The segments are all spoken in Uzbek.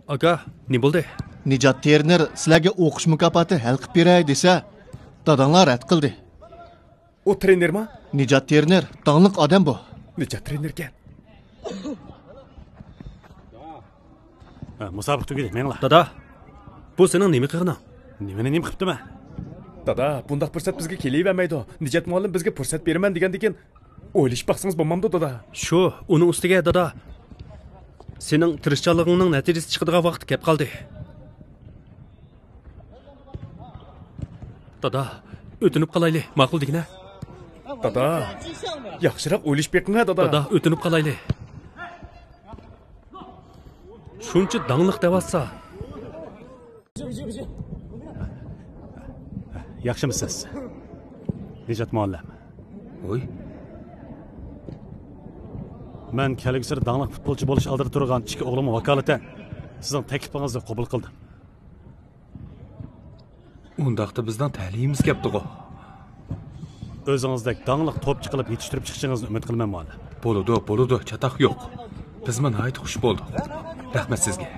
Aka, ne bo'ldi? Nijat Terner sizlarga o'qish mukofoti hal qilib beray desa, dadanglar rad qildi. O trenermi? Nijat Terner danglik odam bu. Nijat trenerkan. Musobaqa tugadi, menglar. Dada, bu sening nima qilganing? Nimani nim qilibdimi? Dada, bundaq fursat bizga kelavermaydi. Nijat muallim bizga fursat beraman degandan o'ylash baqsangiz bo'lmamdi dada. Shu, uning ustiga dada. Sening tirishchanligingning natijasi chiqadigan vaqt kelib qoldi. Dada, o'tinib qolayli, ma'qul degina. Dada, yaxshiroq o'ylash beqinga dada. Dada, o'tinib qolayli. Shuncha dangliq devatsa. Yaxshimisiz? Nijat muallim. Oy. Men kelgusir dangliq futbolchi bo'lish oldida turgan ikki o'g'limni vakolatan sizning taklifingizni qabul qildim. Undaqda bizdan ta'limimiz kelibdi-ku. O'zingizdek dangliq topchi qilib yetishtirib chiqishingizni umid qilaman muallim. Bo'ladi, chataq yo'q. Biz men hayt xush bo'ldik. Rahmat sizga.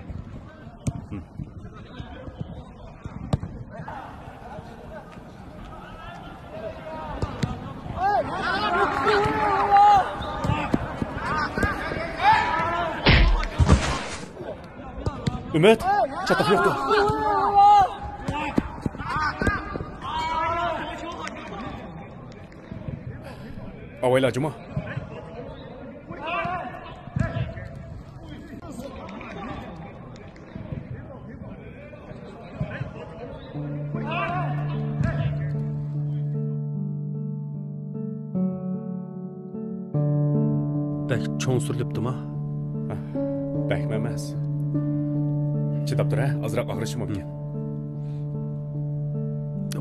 Ümit, chataq yo'qdi. Avaylacıma. Bək çoğun sürülübdü-mü? Bəkməməz. Çıdab dur, azraq ağrışım mümkün.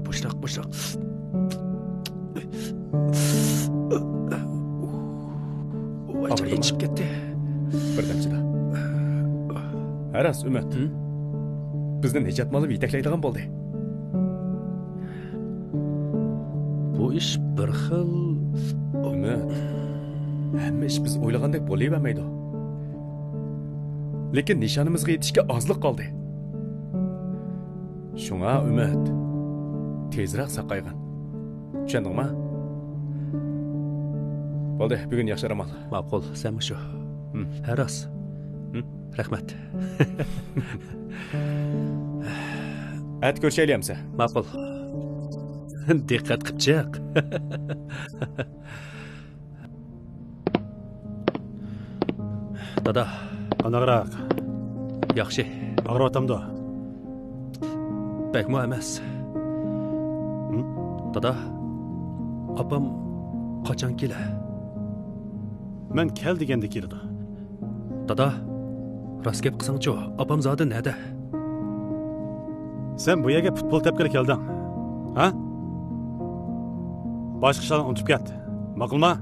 Boşlaq. Acaba içip gitti. Birden çıda. Aras, Ümit. Bizni Nijat muallim yetaklaydigan bo'ldi. Bu iş bir xil... Ümit. Hamma ish biz o'ylagandek bo'lavermaydi. Lekin nishonimizga yetishga ozlik qoldi. Shunga Ümit, tezroq saqayg'in. Tushundingmi? Bo'ldi, bugun yaxshi ramal. Ma'qul, sen shu. Haras. Rahmat. At ko'rishaylikmi? Ma'qul. Diqqat qilib chiq. Dada, qanaqroq? Yaxshi. Og'riyotamdi. Bakmo emas. Dada, opam qachon kelar? Men kel deganda keldi. Dada, rost gap qilsang-chi, opam zodi nada? Sen bu yerga futbol tepkili kelding. Ha? Boshqa ishlarni unutib ketdi. Ma'qulmi?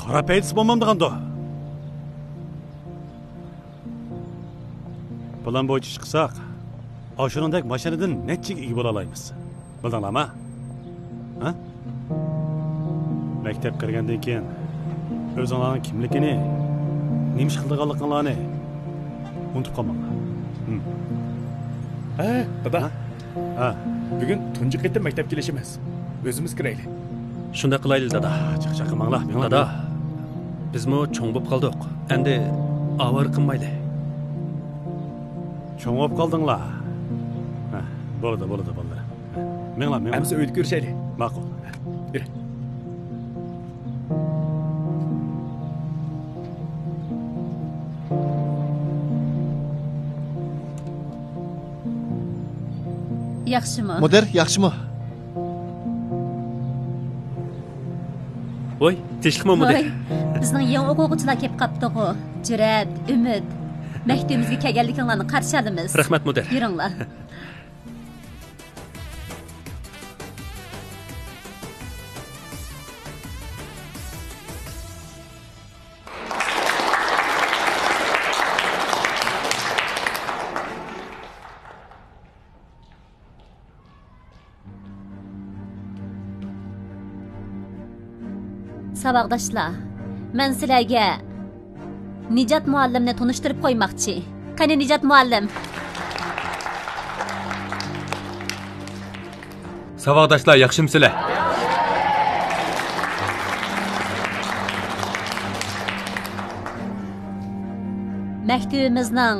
Qara paytis bo'lmamdiganda. Plan bo'yicha chiqsak, oshirindek mashinadan nechiga ega bo'la olamiz. Bildinglarmi? Ha? Maktab kirgandan keyin o'zinglarning kimligini, nima ish qilganliklarini unutib qolmanglar. Dada. Ha. Bugun tunji qayta maktab kelishimiz. O'zimiz kiraylik. Shunda qilaylik dada. Chiq qilmanglar. Dada, bizmi cho'ng bo'lib qoldik. Endi avar qilmaylik. Cho'ng bo'lib qoldinglar. Ha, bo'ldi bolalar. Menglar. Hamsa uyda ko'rishaylik. Ma'qul. Yur. Yaxshimi? Mudir, yaxshimi? Voy, tinchlikmi mudir? Bizning yangi o'quvchilar kelib qopdi-ku. Jurat, Umid. Maktabimizga kelganliklaringizni qarshi olamiz. Rahmat mudir. Yuringlar. Savaqdaşlar, men sizlarga Nijat muallimni tanishtirib qo'ymoqchi. Qani Nijat muallim? Savaqdaşlar, yaxshimsizlar? Maktabimizning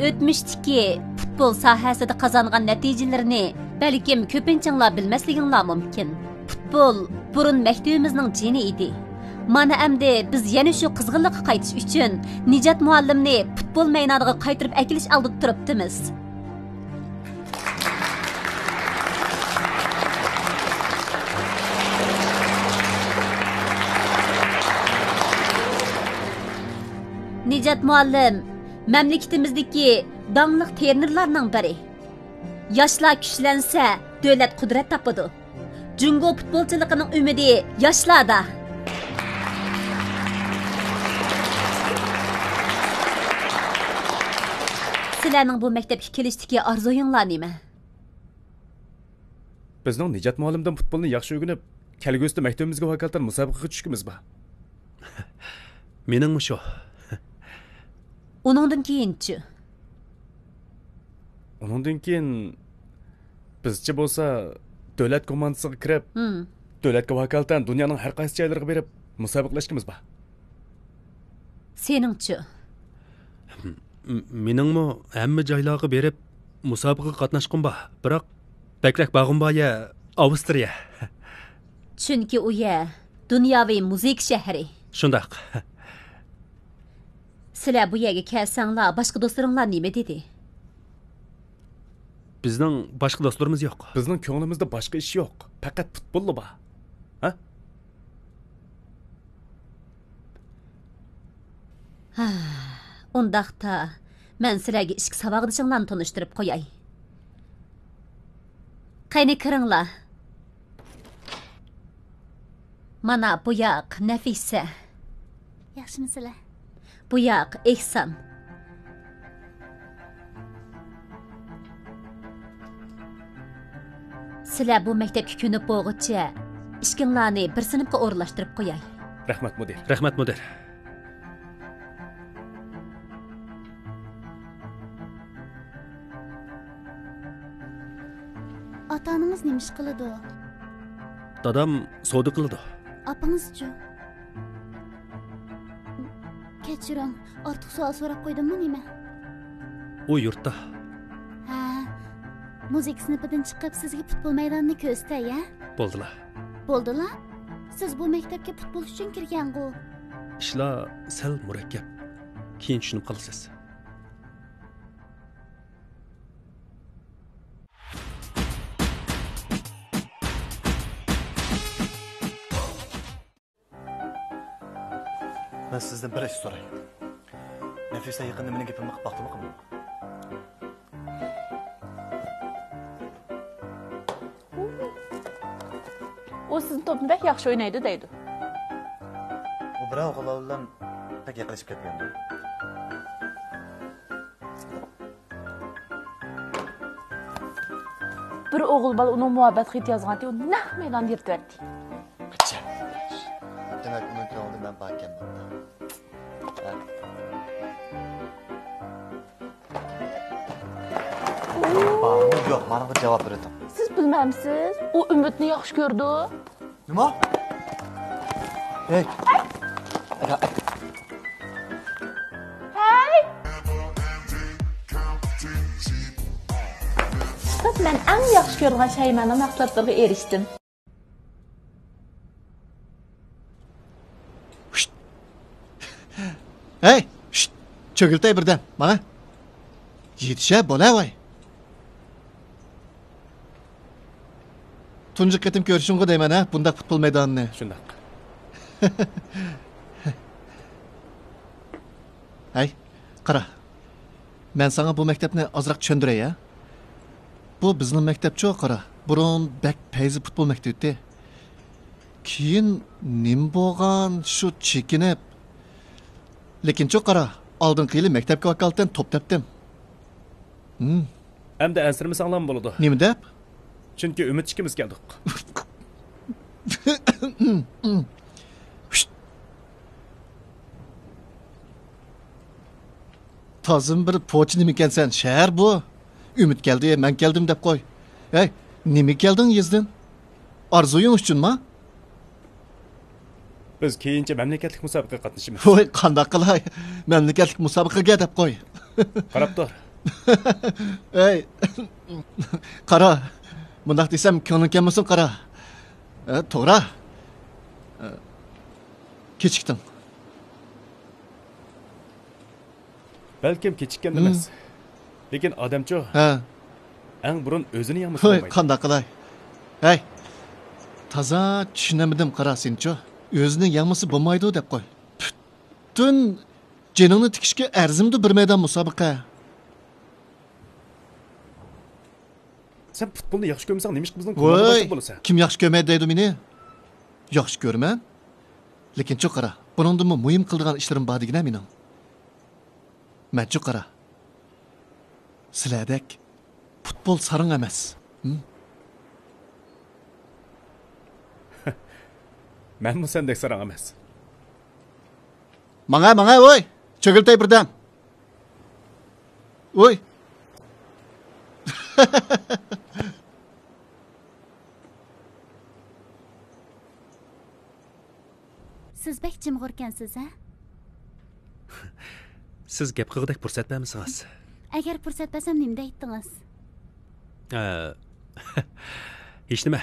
o'tmishdagi futbol sohasida qozongan natijalarini balkim ko'pinchanglar bilmasliginglar mumkin. Futbol burun maktabimizning jini edi. Mana endi biz yana shu qizg'inlikqa qaytish uchun Nijat muallimni futbol maydoniga qaytirib akilish oldida turibdimiz. Nijat muallim mamlakatimizdagi dangliq trenerlarning biri. Yoshlar kuchlansa, davlat qudrat topadi. Jungo futbolchiligining umidi yoshlarda. Sizlarning bu maktabga kelishdagi orzuyinglar nima? Bizning Nijat muallimdan futbolni yaxshi o'rganib, kelgusida maktabimizga vakolatan musobaqaga tushishimiz bor. Meningmi shu? Uningdan keyinchi? Uningdan keyin bizcha bo'lsa davlat komandasiga kirib, davlatga vakolatan dunyoning har qaysi joylariga berib musobaqalashimiz bor. Seningchi? Meningmi hamma joylarga berib musobaqaga qatnashqim bor. Biroq bakrak bag'im bor ya Avstriya. Chunki u yer dunyoviy muzik shahri. Shundaq. Sizlar bu yerga kelsanglar, boshqa do'stlaringlar nima dedi? Bizning boshqa do'stlarimiz yo'q. Bizning ko'nglimizda boshqa ish yo'q. Faqat futbol bor. Ha? Undaqda men sizlarga ishki savaqdishinglarni tanishtirib qo'yay. Qani kiringlar. Mana bu yoq Nafisa. Yaxshimisizlar? Bu yoq Ehson. Sizlar bu maktabga ko'nib bo'lg'icha ishkinglarni bir sinfga o'rlashtirib qo'yay. Rahmat mudir. Rahmat mudir. Ota-onangiz nima ish qiladi? Dadam savdo qiladi. Apangizchi? Kechiring, ortiq savol so'rab qo'ydimmi nima? U yurtda. Ha, muzik sinfidan chiqib sizga futbol maydonini ko'rsatay-a? Bo'ldilar. Bo'ldilar? Siz bu maktabga futbol uchun kirgan-ku. Ishlar sal murakkab. Keyin tushunib qolasiz. Ben sizden bir iş sorayım. Nefise yakında benim gapimni qilib baqdimi? O sizin topni bek yaxshi o'ynaydi deydi. O birov o'g'li bilan pek yaqinlashib ketgandi. Bir o'g'il bola uning muhabbat xati yozgandi, u naq maydonda yirtibdi. Qachon? Demak, uning ko'nglida men bor ekanman. Yo'q, mana bir javob beraman. Siz bilmamsiz? U Umidni yaxshi ko'rdi. Nima? Hey. Hey! Siz men eng yaxshi ko'rgan shaymani maqsadlarga erishdim. Hey, cho'giltay birdan. Mana. Yetisha bola voy. Tunji qatim ko'rishingga deyman ha, bundaq futbol maydonini. Shundaq. Hey, qara. Men sana bu maktabni azroq tushundiray, ha? Bu bizning maktabcho qara. Burun bak payzi futbol maktabi. Keyin nim bo'lgan shu chekinib. Lekin cho qara, oldingi yili maktabga vakolatdan top tepdim. Endi ansirmasanglar bo'ladi. Nima deb? Chunki umid ikkimiz keldik. Tazım bir poçi nima ekansan? Shahar bu. Umid keldi, men keldim deb qo'y. Hey, nima kelding yezdin? Arzuying uchunmi? Biz keyincha mamlakatlik musobaqaga qatnashamiz. Voy, qanday qilay? Mamlakatlik musobaqaga deb qo'y. Qarab tur. Hey. Qara. Bundaq desam, ko'ngling kelmasin, qara. To'g'ri. Kechikding. Balkim kechikkan emas. Lekin odamcho. Ha. Eng burun o'zini yangmasa Voy, bo'lmaydi. qanday qilay? Hey. Taza tushunamadim, qara sencho. O'zini yangmasa bo'lmaydi deb qo'y. Butun jiningni tikishga arzimdi bir maydon musobaqa. Sen futbolni yaxshi ko'rmasang, nima ish bizning Voy, bo'lasan? kim yaxshi ko'rmaydi deydi meni? Yaxshi ko'raman. Lekin cho qara, buningdan muhim qiladigan ishlarim bor degina mening. Mencho qara. Sizlardek futbol saring emas. Menmi sendek sarang emas. Manga voy. Cho'giltay birdan. Voy. Siz bek jimg'urkansiz, ha? Siz gap qilgudek fursat bermisiniz? Agar fursat bersam nima aytdingiz? Hech nima.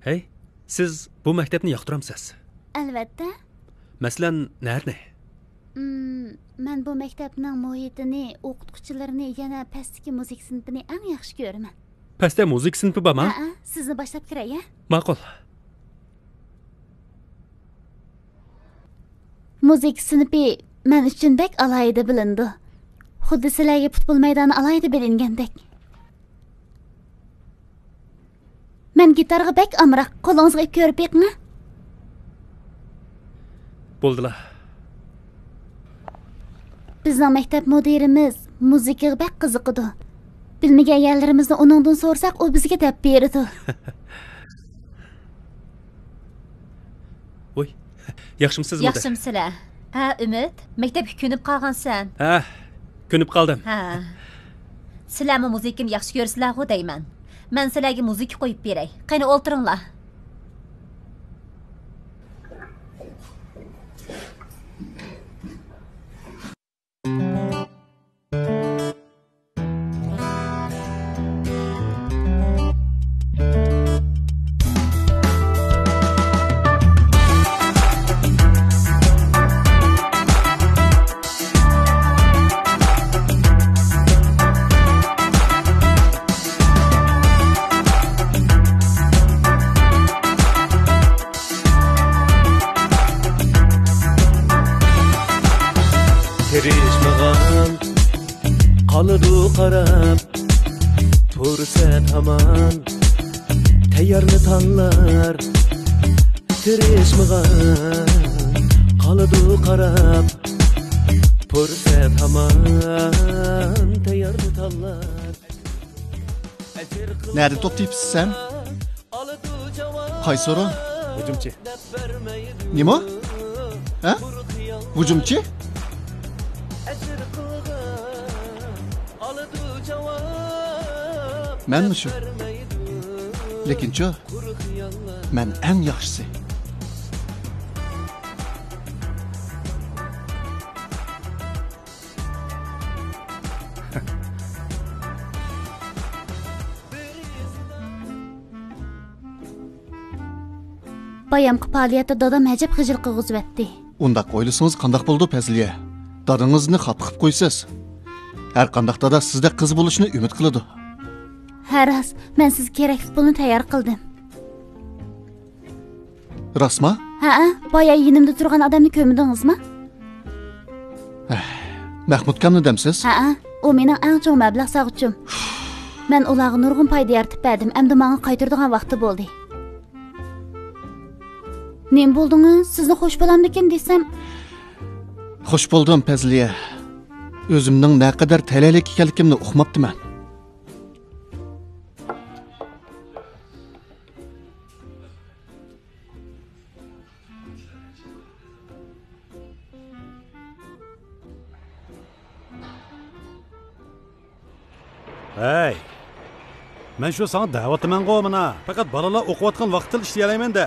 Hey, siz bu maktabni yoqtiramsiz? Albatta. Masalan, nerni? Men bu maktabning muhitini, o'qituvchilarini, yana pastki musiqa sinfini eng yaxshi ko'raman. Pastda musiqa sinfi bormi? Ha, sizni boshlab kiray, ha? Ma'qul. Musiqa sinfi men uchun bek alayda bilindi. Xuddi sizlarga futbol maydoni alayda bilingandek. Men gitarga bek amroq, qo'lingizga ko'rib beqmi? Bo'ldilar. Bizning maktab mudirimiz musiqaga bek qiziqidi. Bilmagan yerlarimizni uningdan so'rsak, u bizga deb berdi. Voy, yaxshimisiz? Yaxshimsizlar? Ha, Umid, maktabga ko'nib qolgansan. Ha, ko'nib qoldim. Ha. Sizlarmi musiqani yaxshi ko'rsizlar-ku deyman. Men sizlarga musiqa qo'yib beray. Qani o'ltiringlar. Qalıdı qarab fursat hamon tayyorni tanlar tirishmag'an qalıdı qarab fursat hamon tayyorni tanlar Nerede top deyipsiz sen? Qaysi o'rin? Hujumchi. Nima? Ha? Hujumchi? Menmi shu? Lekincho, men eng yaxshisi. Bayamqi faoliyatda dadam ajab xijil qilg'izib etdi. Undaq o'ylasangiz qandaq bo'ldi Fazliya? Dadingizni xafa qilib qo'ysiz. Har qandaq dada sizda qiz bo'lishni umid qiladi. Haras, men sizga kerakli pulni tayyor qildim. Rostmi? Ha, boya yonimda turgan odamni ko'mdingizmi? Mahmudkamni demsiz? Ha, u mening eng cho'ng mablag' sag'uchim. Men ularga nurg'un foyda yaratib berdim, endi menga qaytaradigan vaqti bo'ldi. Nim bo'ldingiz? Sizni xush bo'lamdikin desam, Xush bo'ldim, Fazliya. O'zimning naqadar talaylik ekanligimni uqmabdiman. Hey. Men shu sana da'vatman-ku mana. Faqat bolalar o'qiyotgan vaqtda ishlay olaman-da.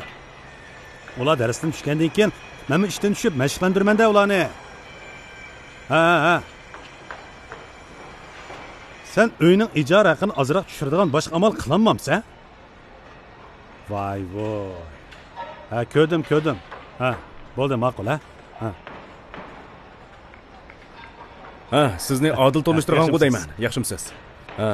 Ular darsdan tushgandan keyin men ishdan tushib mashqlandirman-da ularni. Ha. Sen uyning ijara haqini ozroq tushiradigan boshqa amal qilinmamsan? Voy. Ha, ko'rdim. Ha, bo'ldi, ma'qul, ha. Ha, sizni odil tonishtirgan qo'dayman. Yaxshimisiz? Ha,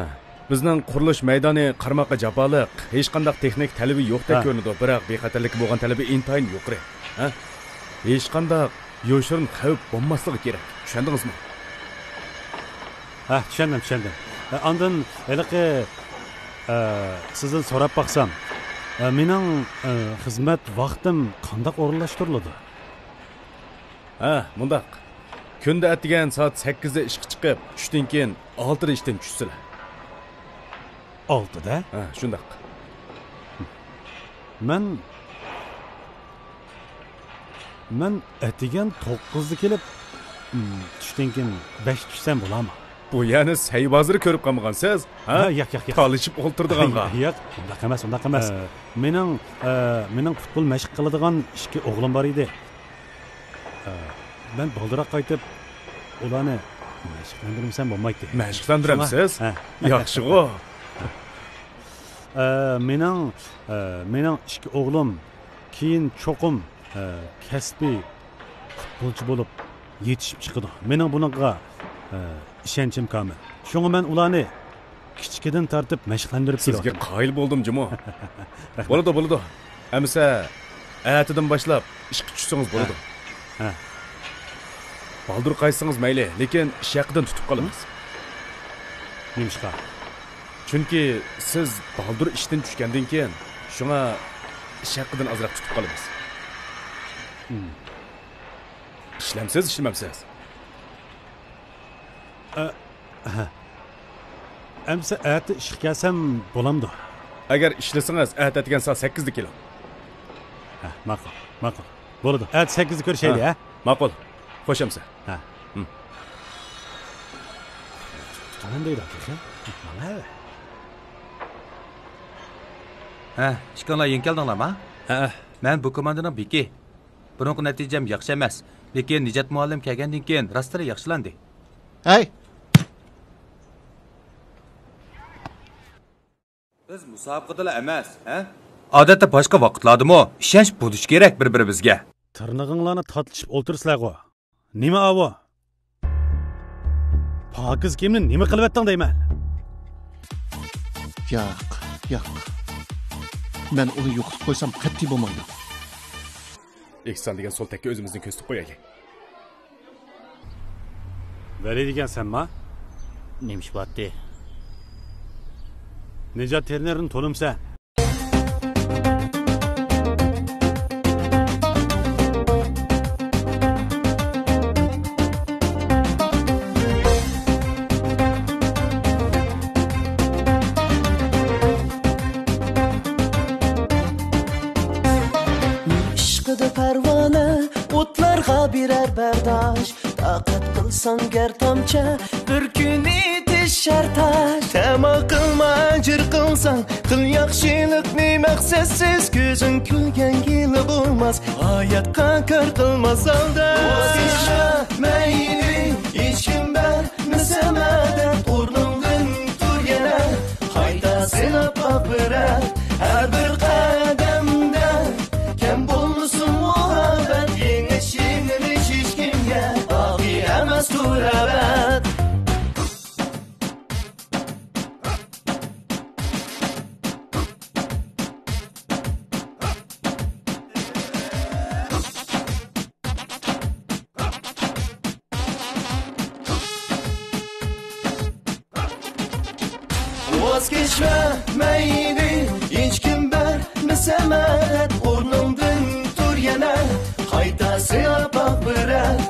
bizning qurilish maydoni qarmoqqa jaboliq, hech qanday texnik talabi yo'qdek ko'rinadi, biroq bexatarlik bo'lgan talabi intayin yuqori. Ha? Hech qanday yoshirin xavf bo'lmasligi kerak. Tushundingizmi? Ha, tushundim. Ondan eliqi sizdan so'rab baqsam, mening xizmat vaqtim qanday o'rinlashtiriladi? Ha, mundaq. Kunda atigan soat 8 da ishga chiqib, tushdan keyin 6 da ishdan tushsizlar. 6 da? Ha, shundaq. Men atigan 9 da kelib, tushdan keyin 5 tushsam bo'ladimi? Bu yani saybozini ko'rib qolmagansiz? Ha? Yo'q. Talishib o'ltirdiganqa. Yo'q, undaq emas. Mening futbol mashq qiladigan 2 o'g'lim bor edi. Ben baldırak qaytib, ularni mashqlandirmasam bo'lmaydi. Mashqlandiramsiz? Yaxshi-ku. Mening 2 o'g'lim keyin cho'qim kasbiy futbolchi bo'lib yetishib chiqadi. Mening buningga ishonchim komil. Shunga men ularni kichkidan tartib mashqlandirib kelaman. Sizga qoyil bo'ldim, Jumo. Bo'ladi. Amsa atidan boshlab ishga tushsangiz bo'ladi. Baldur qaytsangiz mayli, lekin ish haqidan tutib qolamiz. Nimishqa? Chunki siz baldur ishdan tushgandan keyin shunga ish haqidan ozroq tutib qolamiz. Ishlamsiz, ishlamamsiz? Amsa ati ishga kelsam bo'lamdi. Agar ishlasangiz atatigan soat 8 da keling. Ma'qul. Bo'ladi. Ati 8 da ko'rishayli, ha? Ma'qul. Xo'shamsa. Ha. Tuman deydi aka. Mana. Ha, ishkonlar yeng keldinglarmi? Ha. Men bu komandaning beki. Buningki natijam yaxshi emas, lekin Nijat muallim kelgandan keyin rostları yaxshilandi. Hey. Biz musobaqada emas, ha? Odatda boshqa vaqtlardami ishonch bo'lish kerak bir-birimizga. Tirnig'inglarni tortishib o'tirsizlar-ku. Nima avo? Pokiz kimni nima qilyapsan deyman? Yo'q. Men uni yo'qotib qo'ysam qat'iy bo'lmaydi. Ehson degan sol takka o'zimizni ko'zitib qo'yaylik. Vali degansanmi? Nemish bo'pti? Nijat trenerini to'limsan. birer berdaş taqat qilsang gar tomcha bir kun etishar tash tama qilma ajr qilsang qil yaxshilikni maqsadsiz ko'zing kulgan yili bo'lmas hayotga kir qilmas aldash mayli hech kim bilmasamadan o'rningdan tur yana qayta silab baqira har bir qadamda kim bo'lsin muhabbat yengishingni hech kimga baqiy emas turabat voz kechma mayli hech kim bermasa madad o'rningdan tur yana qaytasi opaq birat